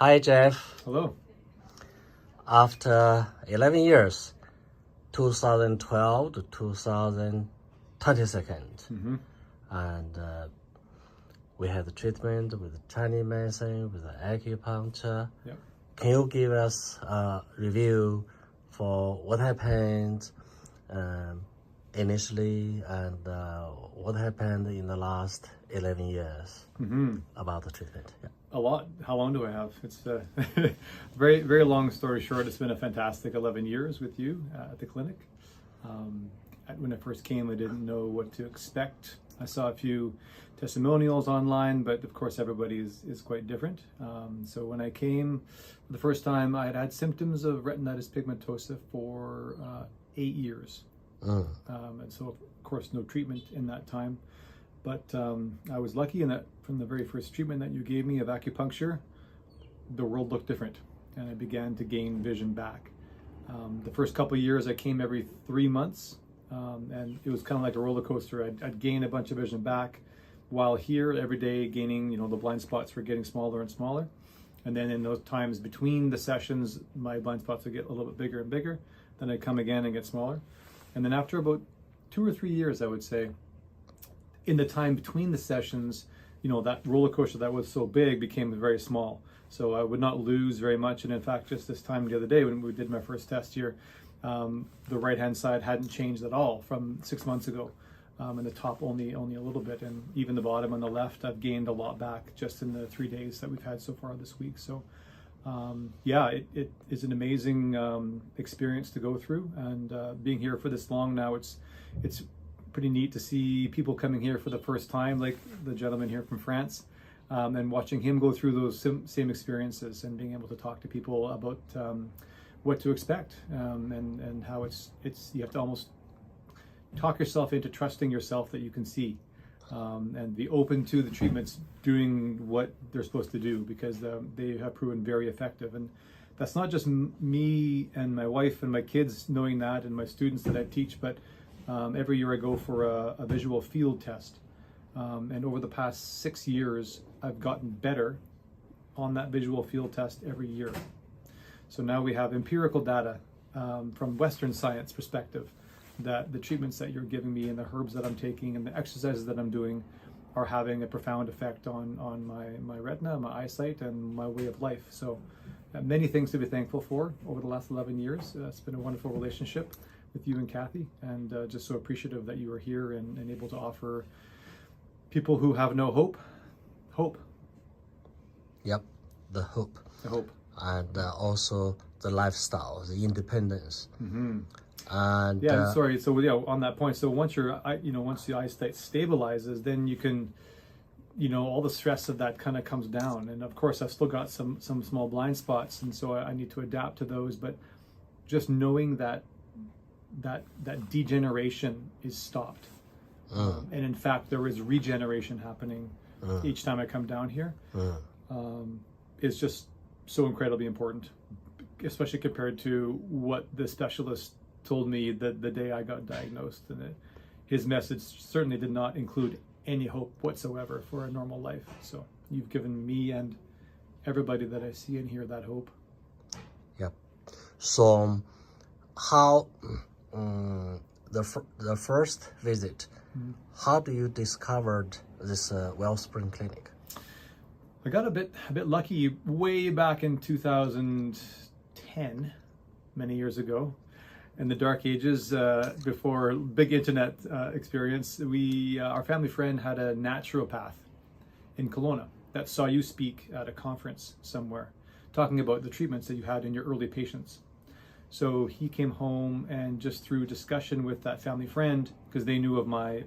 Hi, Geoff. Hello. After 11 years, 2012 to 2022, and we had the treatment with Chinese medicine, with the acupuncture. Yep. Can you give us a review for what happened initially and what happened in the last 11 years about the treatment? Yeah. A lot. How long do I have? It's a very, very long story short. It's been a fantastic 11 years with you at the clinic. When I first came, I didn't know what to expect. I saw a few testimonials online, but of course everybody is quite different. So when I came for the first time, I had had symptoms of retinitis pigmentosa for 8 years. And so of course no treatment in that time. But I was lucky in that from the very first treatment that you gave me of acupuncture, the world looked different and I began to gain vision back. The first couple of years I came every 3 months and it was kind of like a roller coaster. I'd gain a bunch of vision back while here every day gaining, the blind spots were getting smaller and smaller. And then in those times between the sessions, my blind spots would get a little bit bigger and bigger. Then I'd come again and get smaller. And then after about 2 or 3 years, I would say, in the time between the sessions, that roller coaster that was so big became very small. So I would not lose very much. And in fact, just this time the other day when we did my first test here, the right-hand side hadn't changed at all from 6 months ago. And the top only a little bit. And even the bottom on the left, I've gained a lot back just in the 3 days that we've had so far this week. So it is an amazing experience to go through. And being here for this long now, it's pretty neat to see people coming here for the first time, like the gentleman here from France, and watching him go through those same experiences and being able to talk to people about what to expect and how it's you have to almost talk yourself into trusting yourself that you can see and be open to the treatments doing what they're supposed to do, because they have proven very effective. And that's not just me and my wife and my kids knowing that and my students that I teach, but every year I go for a visual field test. And over the past 6 years, I've gotten better on that visual field test every year. So now we have empirical data from Western science perspective that the treatments that you're giving me and the herbs that I'm taking and the exercises that I'm doing are having a profound effect on my retina, my eyesight, and my way of life. So many things to be thankful for over the last 11 years. It's been a wonderful relationship with you and Kathy, and just so appreciative that you are here and able to offer people who have no hope. Yep, the hope. The hope. And also the lifestyle, the independence. And sorry. So on that point, so once once the eyesight stabilizes, then you can, all the stress of that kind of comes down. And of course, I've still got some small blind spots, and so I need to adapt to those. But just knowing that degeneration is stopped, and in fact there is regeneration happening each time I come down here, is just so incredibly important, especially compared to what the specialist told me the day I got diagnosed. And his message certainly did not include any hope whatsoever for a normal life. So you've given me and everybody that I see and hear that hope. Yep. So how the first visit, how do you discover this Wellspring Clinic? I got a bit lucky way back in 2010, many years ago, in the dark ages, before big internet experience. Our family friend had a naturopath in Kelowna that saw you speak at a conference somewhere, talking about the treatments that you had in your early patients. So he came home and just through discussion with that family friend, because they knew of my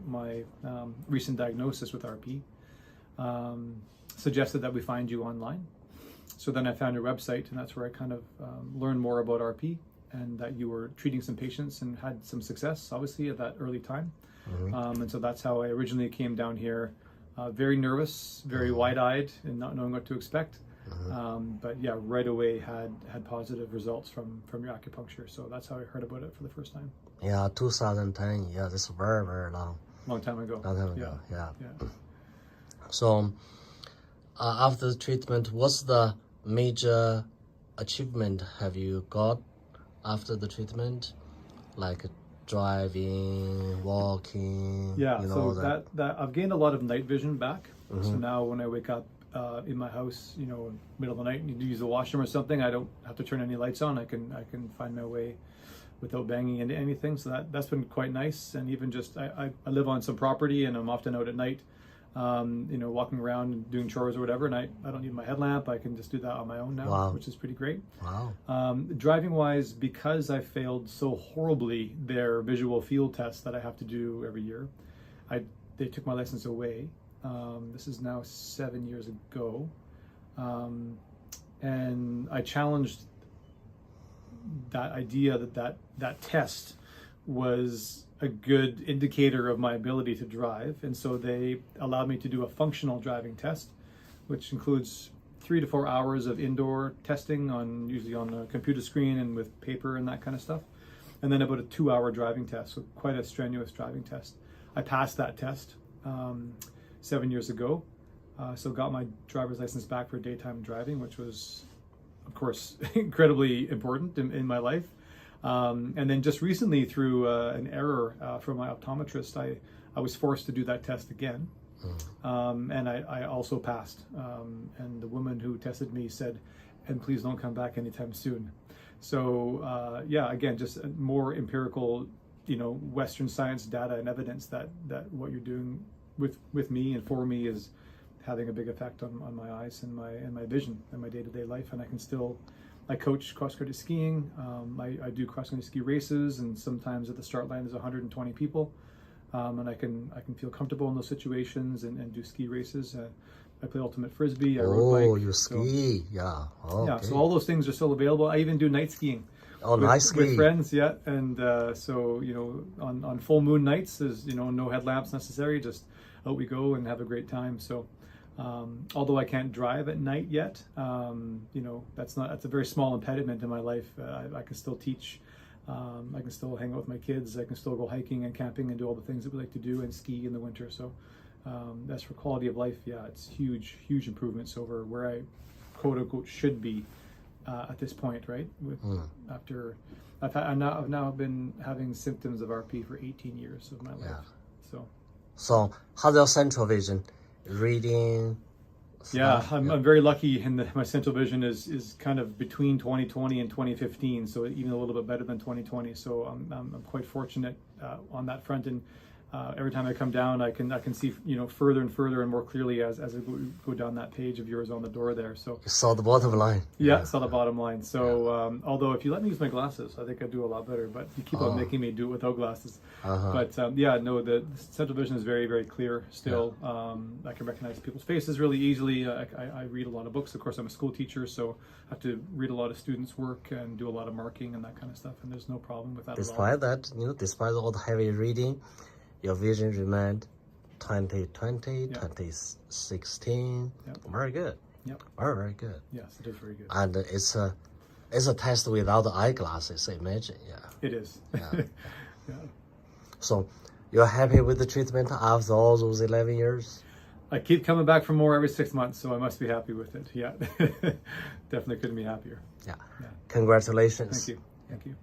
recent diagnosis with RP, suggested that we find you online. So then I found your website, and that's where I kind of learned more about RP and that you were treating some patients and had some success, obviously, at that early time. And so that's how I originally came down here, very nervous, very wide-eyed, and not knowing what to expect. But yeah, right away had positive results from your acupuncture. So that's how I heard about it for the first time. Yeah, 2010. Yeah, that's very, very long. Long time ago. Yeah. So after the treatment, what's the major achievement have you got after the treatment? Like driving, walking? Yeah, you so know, that I've gained a lot of night vision back. So now when I wake up in my house, you know, in the middle of the night and need to use the washroom or something, I don't have to turn any lights on. I can find my way without banging into anything. So that's been quite nice. And even just I live on some property and I'm often out at night, you know, walking around and doing chores or whatever, and I don't need my headlamp. I can just do that on my own now. Wow. Which is pretty great. Wow. Driving wise, because I failed so horribly their visual field test that I have to do every year, they took my license away. This is now 7 years ago, and I challenged that idea that test was a good indicator of my ability to drive, and so they allowed me to do a functional driving test, which includes 3 to 4 hours of indoor testing usually on a computer screen and with paper and that kind of stuff, and then about a 2-hour driving test, so quite a strenuous driving test. I passed that test 7 years ago, so got my driver's license back for daytime driving, which was, of course, incredibly important in my life. And then just recently, through an error from my optometrist, I was forced to do that test again, and I also passed. And the woman who tested me said, "And please don't come back anytime soon." So yeah, again, just more empirical, you know, Western science data and evidence that what you're doing with me and for me is having a big effect on my eyes and my vision and my day-to-day life. And I coach cross-country skiing. I do cross-country ski races, and sometimes at the start line there's 120 people, and I can feel comfortable in those situations and do ski races. I play ultimate frisbee. I road bike. Oh, you ski, yeah. Oh, yeah, okay. so all those things are still available. I even do night skiing. Oh, night skiing with friends, yeah. And so, you know, on full moon nights, there's, you know, no headlamps necessary. Just out we go and have a great time. So although I can't drive at night yet, you know, that's a very small impediment in my life. I can still teach. I can still hang out with my kids. I can still go hiking and camping and do all the things that we like to do, and ski in the winter. So as for quality of life, yeah, it's huge improvements over where I quote unquote should be at this point, right? After I've now been having symptoms of RP for 18 years of my life. Yeah. So how's your central vision? Reading? Yeah, I'm very lucky in my central vision is kind of between 2020 and 2015, so even a little bit better than 2020. So I'm quite fortunate on that front, and every time I come down, I can see, you know, further and further and more clearly as I go down that page of yours on the door there. So you saw the bottom line. Yeah, saw the bottom line. So although if you let me use my glasses, I think I'd do a lot better. But you keep on making me do it without glasses. But yeah, no, the central vision is very clear still. I can recognize people's faces really easily. I read a lot of books. Of course, I'm a school teacher, so I have to read a lot of students' work and do a lot of marking and that kind of stuff. And there's no problem with that Despite that, you know, despite all the heavy reading, your vision remained 2020, 2016. Very good. Yep. Very good. Yes, it is very good. And it's a test without eyeglasses, imagine. Yeah. It is. Yeah. Yeah. So you're happy with the treatment after all those 11 years? I keep coming back for more every 6 months, so I must be happy with it. Yeah. Definitely couldn't be happier. Yeah. Congratulations. Thank you.